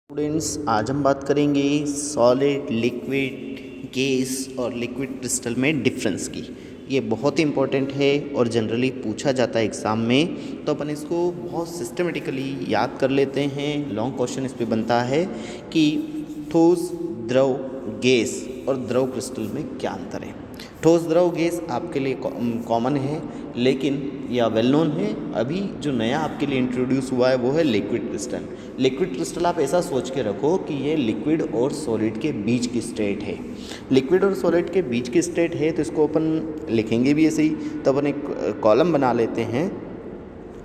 Students, आज हम बात करेंगे सॉलिड, लिक्विड, गैस और लिक्विड क्रिस्टल में डिफरेंस की। ये बहुत ही इंपॉर्टेंट है और जनरली पूछा जाता है एग्ज़ाम में, तो अपन इसको बहुत सिस्टमेटिकली याद कर लेते हैं। लॉन्ग क्वेश्चन इस पे बनता है कि ठोस, द्रव, गैस और द्रव क्रिस्टल में क्या अंतर है। ठोस, द्रव, गैस आपके लिए कॉमन है, लेकिन या वेल नोन है। अभी जो नया आपके लिए इंट्रोड्यूस हुआ है वो है लिक्विड क्रिस्टल। लिक्विड क्रिस्टल आप ऐसा सोच के रखो कि ये लिक्विड और सॉलिड के बीच की स्टेट है। लिक्विड और सॉलिड के बीच की स्टेट है तो इसको अपन लिखेंगे भी ऐसे ही। तो अपन एक कॉलम बना लेते हैं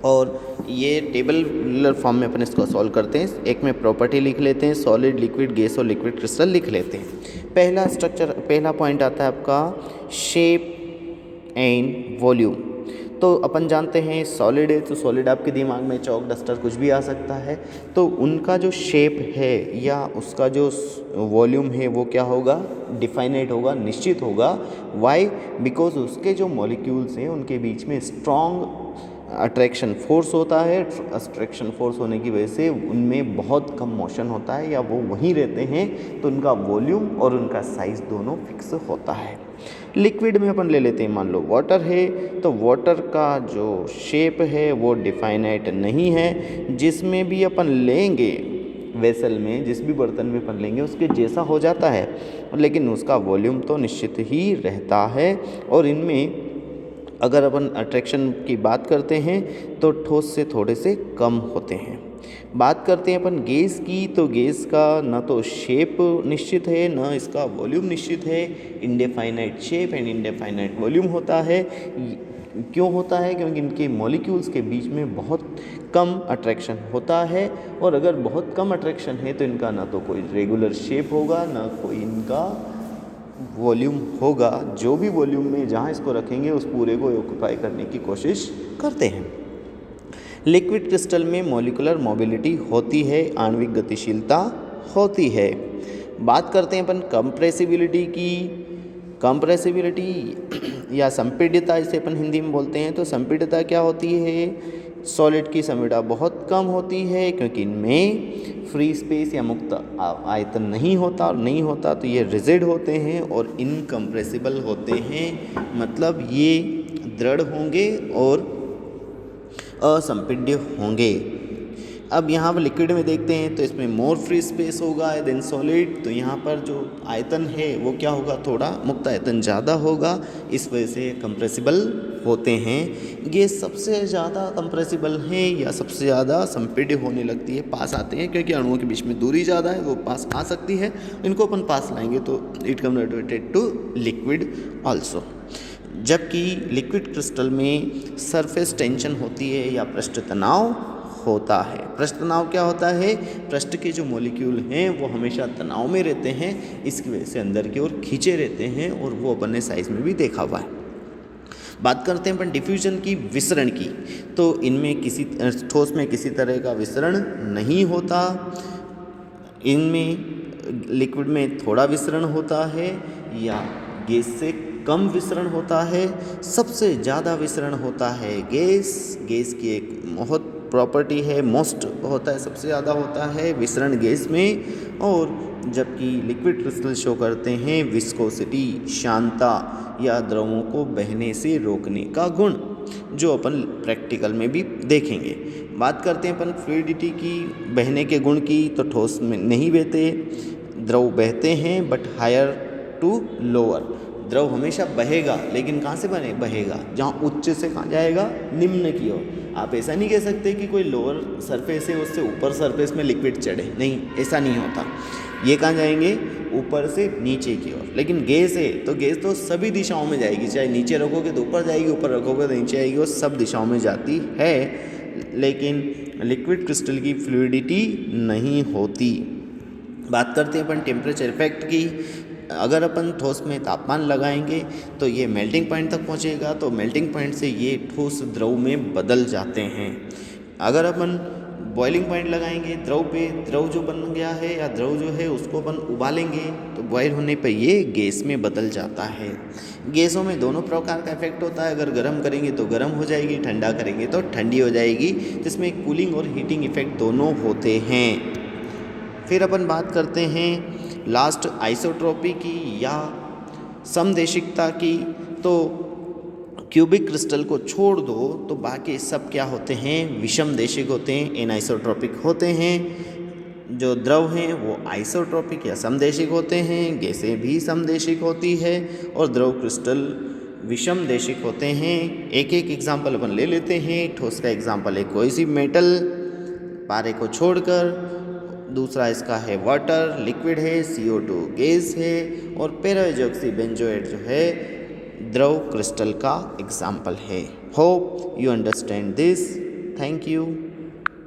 और ये टेबल फॉर्म में अपन इसको सॉल्व करते हैं। एक में प्रॉपर्टी लिख लेते हैं, सॉलिड, लिक्विड, गैस और लिक्विड क्रिस्टल लिख लेते हैं। पहला पॉइंट आता है आपका शेप एंड वॉल्यूम। तो अपन जानते हैं सॉलिड है तो सॉलिड आपके दिमाग में चौक, डस्टर कुछ भी आ सकता है। तो उनका जो शेप है या उसका जो वॉल्यूम है वो क्या होगा, डिफाइनाइट होगा, निश्चित होगा। वाई? बिकॉज उसके जो मॉलिक्यूल्स हैं उनके बीच में स्ट्रॉन्ग अट्रैक्शन फोर्स होता है। अट्रैक्शन फोर्स होने की वजह से उनमें बहुत कम मोशन होता है या वो वहीं रहते हैं, तो उनका वॉल्यूम और उनका साइज़ दोनों फिक्स होता है। लिक्विड में अपन ले लेते हैं, मान लो वाटर है, तो वाटर का जो शेप है वो डिफाइनाइट नहीं है। जिसमें भी अपन लेंगे वेसल में, जिस भी बर्तन में अपन लेंगे उसके जैसा हो जाता है, लेकिन उसका वॉल्यूम तो निश्चित ही रहता है। और इनमें अगर अपन अट्रैक्शन की बात करते हैं तो ठोस से थोड़े से कम होते हैं। बात करते हैं अपन गैस की, तो गैस का न तो शेप निश्चित है न इसका वॉल्यूम निश्चित है। इंडेफाइनाइट शेप एंड इंडेफाइनाइट वॉल्यूम होता है। क्यों होता है? क्योंकि इनके मॉलिक्यूल्स के बीच में बहुत कम अट्रैक्शन होता है। और अगर बहुत कम अट्रैक्शन है तो इनका ना तो कोई रेगुलर शेप होगा, ना कोई इनका वॉल्यूम होगा। जो भी वॉल्यूम में जहाँ इसको रखेंगे उस पूरे को ऑक्यूपाई करने की कोशिश करते हैं। लिक्विड क्रिस्टल में मॉलिक्यूलर मोबिलिटी होती है, आणविक गतिशीलता होती है। बात करते हैं अपन कंप्रेसिबिलिटी की। कंप्रेसिबिलिटी या संपीड्यता, इसे अपन हिंदी में बोलते हैं। तो संपीड्यता क्या होती है? सॉलिड की संपीड़िता बहुत कम होती है क्योंकि इनमें फ्री स्पेस या मुक्त आयतन नहीं होता, और नहीं होता तो ये रिजिड होते हैं और इनकम्प्रेसिबल होते हैं। मतलब ये दृढ़ होंगे और असंपीड्य होंगे। अब यहाँ पर लिक्विड में देखते हैं तो इसमें मोर फ्री स्पेस होगा देन सॉलिड। तो यहाँ पर जो आयतन है वो क्या होगा, थोड़ा मुक्त आयतन ज़्यादा होगा, इस वजह से कंप्रेसिबल होते हैं। गैस सबसे ज़्यादा कंप्रेसिबल है या सबसे ज़्यादा संपीड्य होने लगती है, पास आते हैं, क्योंकि अणुओं के बीच में दूरी ज़्यादा है, वो पास आ सकती है। इनको अपन पास लाएंगे तो it converted to liquid also. जबकि लिक्विड क्रिस्टल में सरफेस टेंशन होती है या पृष्ठ तनाव होता है। पृष्ठ तनाव क्या होता है? पृष्ठ के जो मॉलिक्यूल हैं वो हमेशा तनाव में रहते हैं, इसकी वजह से अंदर की ओर खींचे रहते हैं, और वो अपन ने साइज में भी देखा हुआ है। बात करते हैं अपन डिफ्यूजन की, विसरण की। तो इनमें किसी ठोस में किसी तरह का विसरण नहीं होता। इनमें लिक्विड में थोड़ा विसरण होता है या गैस से कम विसरण होता है। सबसे ज़्यादा विसरण होता है गैस। गैस की एक बहुत प्रॉपर्टी है, मोस्ट होता है, सबसे ज़्यादा होता है विसरण गैस में। और जबकि लिक्विड क्रिस्टल शो करते हैं विस्कोसिटी, शांता या द्रवों को बहने से रोकने का गुण, जो अपन प्रैक्टिकल में भी देखेंगे। बात करते हैं अपन फ्लूइडिटी की, बहने के गुण की। तो ठोस में नहीं बहते, द्रव बहते हैं बट हायर टू लोअर। द्रव हमेशा बहेगा, लेकिन कहाँ से बहेगा? जहाँ उच्च से कहाँ जाएगा? निम्न की ओर। आप ऐसा नहीं कह सकते कि कोई लोअर सरफेस है उससे ऊपर सरफेस में लिक्विड चढ़े, नहीं, ऐसा नहीं होता। ये कहाँ जाएंगे? ऊपर से नीचे की ओर। लेकिन गैस है तो गैस तो सभी दिशाओं में जाएगी, चाहे नीचे रखोगे तो ऊपर जाएगी, ऊपर रखोगे तो नीचे आएगी, वो सब दिशाओं में जाती है। लेकिन लिक्विड क्रिस्टल की फ्लूइडिटी नहीं होती। बात करते हैं अपन टेम्परेचर इफेक्ट की। अगर अपन ठोस में तापमान लगाएंगे तो ये मेल्टिंग पॉइंट तक पहुँचेगा, तो मेल्टिंग पॉइंट से ये ठोस द्रव में बदल जाते हैं। अगर अपन बॉइलिंग पॉइंट लगाएंगे द्रव पे, द्रव जो बन गया है या द्रव जो है उसको अपन उबालेंगे तो बॉयल होने पे ये गैस में बदल जाता है। गैसों में दोनों प्रकार का इफेक्ट होता है। अगर गर्म करेंगे तो गर्म हो जाएगी, ठंडा करेंगे तो ठंडी हो जाएगी, जिसमें कूलिंग और हीटिंग इफेक्ट दोनों होते हैं। फिर अपन बात करते हैं लास्ट आइसोट्रॉपी की या समदेशिकता की। तो क्यूबिक क्रिस्टल को छोड़ दो तो बाकी सब क्या होते हैं, विषम देशिक होते हैं, एनाइसोट्रॉपिक होते हैं। जो द्रव हैं वो आइसोट्रॉपिक या समदेशिक होते हैं, गैसें भी समदेशिक होती है और द्रव क्रिस्टल विषम देशिक होते हैं। एक एक एग्जाम्पल अपन ले लेते हैं। ठोस का एग्जाम्पल है कोई सी मेटल, पारे को छोड़कर। दूसरा इसका है वाटर, लिक्विड है, CO2 गैस है, और पेरोक्सी बेंजोएट जो है द्रव क्रिस्टल का एग्जाम्पल है। Hope you understand this. Thank you.